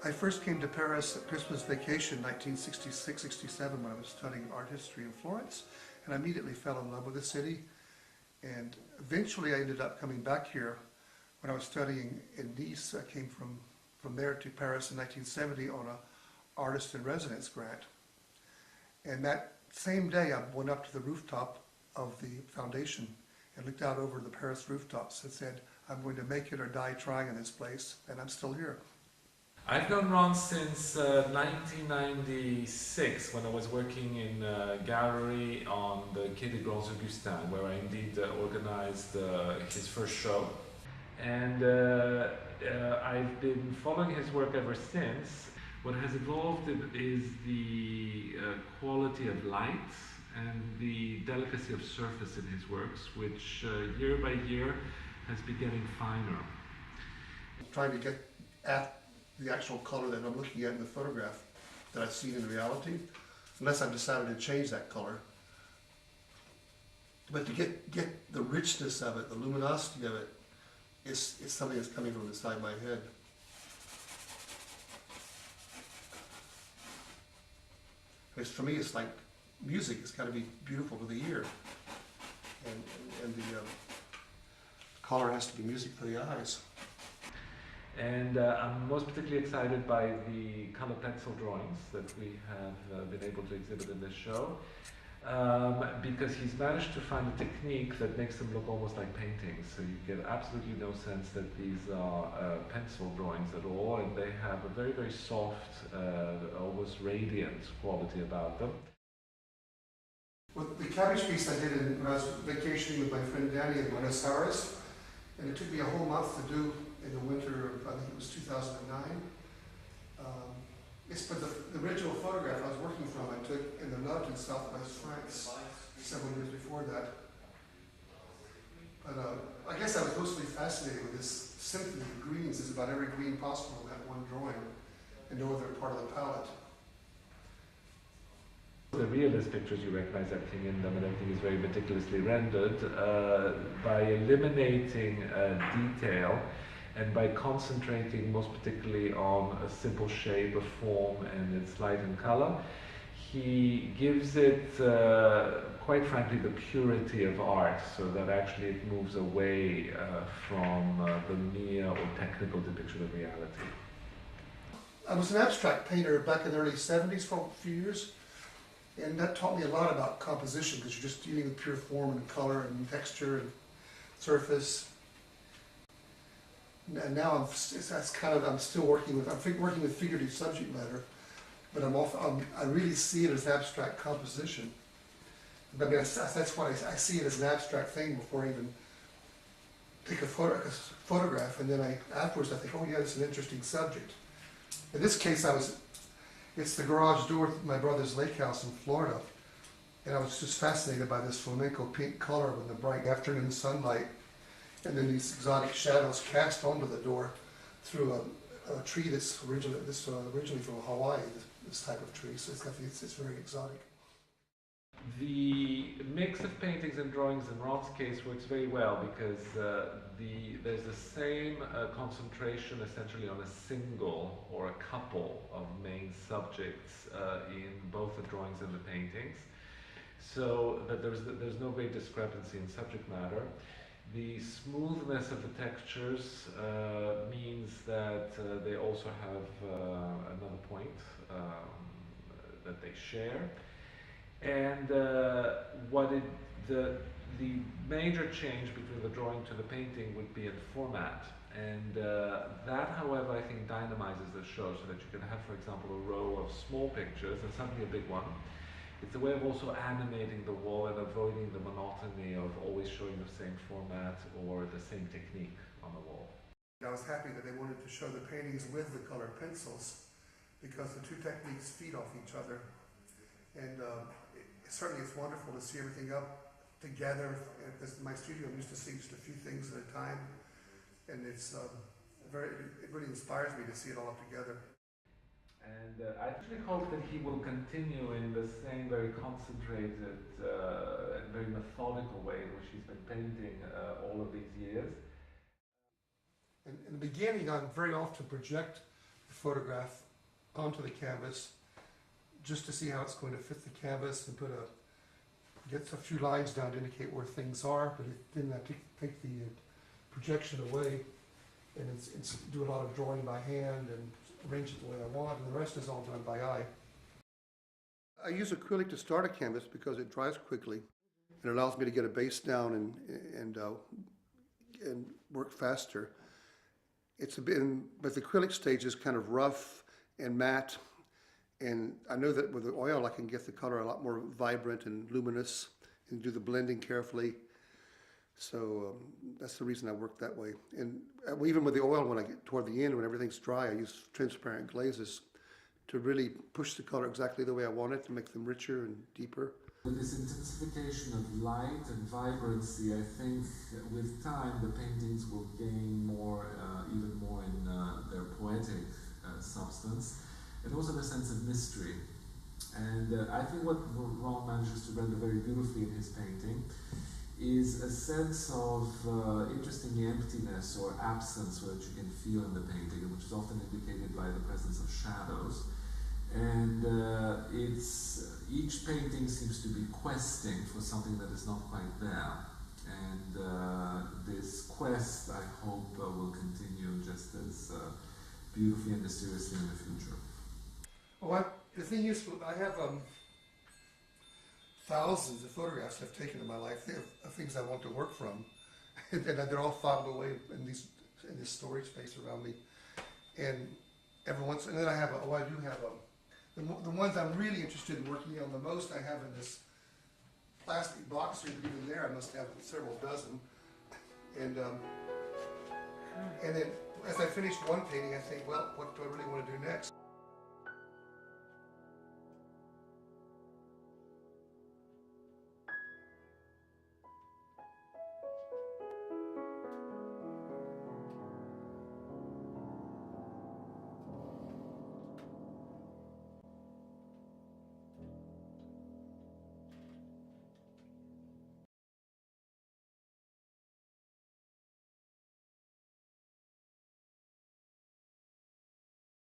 I first came to Paris at Christmas vacation 1966-67 when I was studying art history in Florence, and I immediately fell in love with the city. And eventually I ended up coming back here when I was studying in Nice. I came from there to Paris in 1970 on an artist in residence grant. And that same day I went up to the rooftop of the foundation and looked out over the Paris rooftops and said, I'm going to make it or die trying in this place, and I'm still here. I've known Ron since 1996 when I was working in a gallery on the Quai des Grands Augustins, where I indeed organized his first show. And I've been following his work ever since. What has evolved is the quality of light and the delicacy of surface in his works, which year by year has been getting finer. Trying to get at the actual color that I'm looking at in the photograph that I've seen in reality, unless I've decided to change that color. But to get the richness of it, the luminosity of it, it's something that's coming from inside my head. Because for me, it's like music. It's got to be beautiful to the ear, and the color has to be music for the eyes. And I'm most particularly excited by the color pencil drawings that we have been able to exhibit in this show, because he's managed to find a technique that makes them look almost like paintings. So you get absolutely no sense that these are pencil drawings at all, and they have a very, very soft, almost radiant quality about them. Well, the cabbage piece I did when I was vacationing with my friend Danny in Buenos Aires, and it took me a whole month to do in the winter of, I think it was 2009. But the original photograph I was working from, I took in the Nut in Southwest France several years before that. But I guess I was mostly fascinated with this symphony of greens. There's about every green possible in that one drawing, and no other part of the palette. The realist pictures, you recognize everything in them, and everything is very meticulously rendered. By eliminating detail and by concentrating most particularly on a simple shape, a form, and its light and color, he gives it, quite frankly, the purity of art, so that actually it moves away from the mere or technical depiction of reality. I was an abstract painter back in the early 70s for a few years. And that taught me a lot about composition, because you're just dealing with pure form and color and texture and surface. And now I'm still working with figurative subject matter, but I really see it as abstract composition. I mean, that's why I see it as an abstract thing before I even take a photograph, and then afterwards I think, oh yeah, it's an interesting subject. In this case, it's the garage door of my brother's lake house in Florida. And I was just fascinated by this flamenco pink color with the bright afternoon sunlight, and then these exotic shadows cast onto the door through a tree that's originally from Hawaii, this type of tree. So it's very exotic. The mix of paintings and drawings in Ron's case works very well, because there's the same concentration essentially on a single or a couple of main subjects in both the drawings and the paintings, so that there's no great discrepancy in subject matter. The smoothness of the textures means that they also have another point that they share. And the major change between the drawing to the painting would be in format. And that, however, I think dynamizes the show, so that you can have, for example, a row of small pictures and suddenly a big one. It's a way of also animating the wall and avoiding the monotony of always showing the same format or the same technique on the wall. I was happy that they wanted to show the paintings with the colored pencils, because the two techniques feed off each other. And certainly it's wonderful to see everything up together. In my studio, I'm used to seeing just a few things at a time, and it really inspires me to see it all up together. And I actually hope that he will continue in the same very concentrated and very methodical way in which he's been painting all of these years. In the beginning, I very often project photograph onto the canvas just to see how it's going to fit the canvas and get a few lines down to indicate where things are, but then I take the projection away and do a lot of drawing by hand and arrange it the way I want, and the rest is all done by eye. I use acrylic to start a canvas because it dries quickly and allows me to get a base down and work faster. But the acrylic stage is kind of rough and matte, and I know that with the oil I can get the color a lot more vibrant and luminous and do the blending carefully. So that's the reason I work that way. And even with the oil, when I get toward the end, when everything's dry, I use transparent glazes to really push the color exactly the way I want it, to make them richer and deeper. With this intensification of light and vibrancy, I think with time the paintings will gain more, even more in their poetic substance, and also the sense of mystery. And I think what Ron manages to render very beautifully in his painting is a sense of interestingly emptiness or absence that you can feel in the painting, which is often indicated by the presence of shadows. And each painting seems to be questing for something that is not quite there. And this quest, I hope, will continue just as beautifully and mysteriously in the future. Well, the thing is, I have thousands of photographs I've taken in my life of things I want to work from, and they're all filed away in this storage space around me. And every once, and then I have I do have the ones I'm really interested in working on the most. I have in this plastic box here, but even there I must have several dozen. And then as I finish one painting, I think, well, what do I really want to do next?